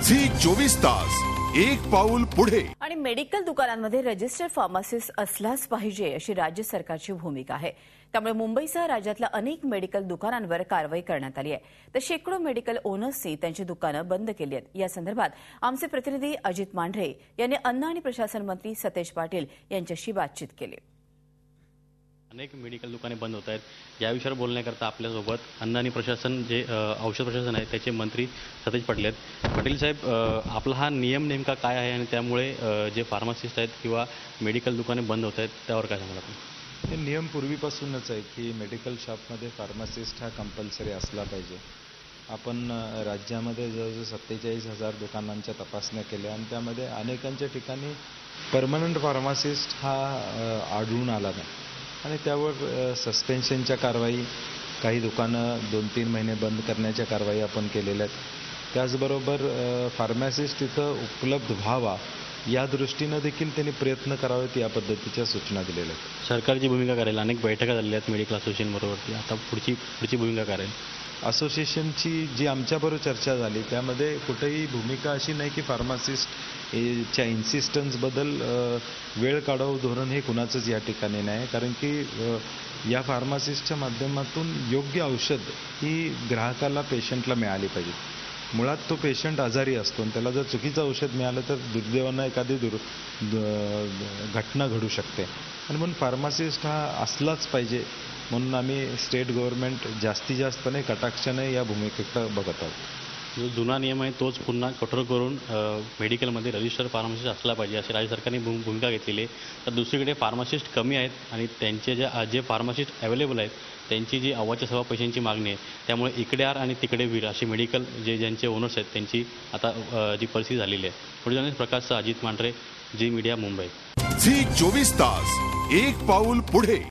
Zee 24 तास एक पाऊल पुढे। आणि मेडिकल दुकानांमध्ये रजिस्टर्ड फार्मासिस्ट असलाच पाहिजे अशी राज्य सरकारची भूमिका आहे। त्यामुळे मुंबईसह राज्यातल्या अनेक मेडिकल दुकानांवर कारवाई करण्यात आली आहे। तर शेकडो मेडिकल ओनर्सनी त्यांची दुकानं बंद केली आहेत। या संदर्भात आमचे प्रतिनिधी अजित मांढरे यांनी अन्न आणि प्रशासन मंत्री सतेज पाटील यांच्याशी बातचीत केली। अनेक मेडिकल दुकाने बंद होत आहेत। या विषयावर बोलण्याकरता आपल्यासोबत अन्न आणि प्रशासन जे औषध प्रशासन आहे त्याचे मंत्री सतेज पाटील आहेत। पाटील साहेब, आपला हा नियम नेमका काय आहे आणि त्यामुळे जे फार्मासिस्ट आहेत किंवा मेडिकल दुकाने बंद होत आहेत त्यावर काय सांगाल आपण? हे नियम पूर्वीपासूनच आहे की मेडिकल शॉपमध्ये फार्मासिस्ट हा कंपल्सरी असला पाहिजे। आपण राज्यामध्ये जवळजवळ 47,000 दुकानांच्या तपासण्या केल्या आणि त्यामध्ये अनेकांच्या ठिकाणी परमनंट फार्मासिस्ट हा आढळून आला नाही आणि त्यावर सस्पेन्शनच्या कारवाई, काही दुकानं 2-3 महिने बंद करण्याच्या कारवाई आपण केलेल्या आहेत। त्याचबरोबर फार्मासिस्ट इथं उपलब्ध व्हावा या दृष्टीनं देखील त्यांनी प्रयत्न करावेत या पद्धतीच्या सूचना दिलेल्या आहेत। सरकारची भूमिका करेल, अनेक बैठका झालेल्या आहेत मेडिकल असोसिएशनबरोबरती, आता पुढची भूमिका करेल। असोसिएशनची जी आमच्याबरोबर चर्चा झाली त्यामध्ये कुठेही भूमिका अशी नाही की फार्मासिस्टच्या इन्सिस्टन्सबद्दल वेळ काढावं धोरण हे कुणाचंच या ठिकाणी नाही। कारण की या फार्मासिस्टच्या माध्यमातून योग्य औषध ही ग्राहकाला, पेशंटला मिळाली पाहिजे। मुळात तो पेशंट आजारी असतो आणि त्याला जर चुकीचं औषध मिळालं तर दुर्दैवानं एखादी घटना घडू शकते आणि म्हणून फार्मासिस्ट हा असलाच पाहिजे। म्हणून आम्ही स्टेट गव्हर्नमेंट जास्तीत जास्त नाही, कटाक्षाने या भूमिकेकडे बघत आहोत। जो जुना नियम आहे तोच पुन्हा कठोर करून मेडिकलमध्ये रजिस्टर्ड फार्मासिस्ट असला पाहिजे अशी राज्य सरकारने भूमिका घेतलेली आहे। तर दुसरीकडे फार्मासिस्ट कमी आहेत आणि त्यांचे जे फार्मासिस्ट अवेलेबल आहेत त्यांची जी अव्वाच्या सव्वा पैशांची मागणी आहे, त्यामुळे इकडे आर आणि तिकडे वीर अशी मेडिकल ज्यांचे ओनर्स आहेत त्यांची आता जी परिस्थिती झालेली आहे। पुढे जाण्यास प्रकाशचा अजित मांढरे, झी मीडिया, मुंबई। झी 24 तास एक पाऊल पुढे।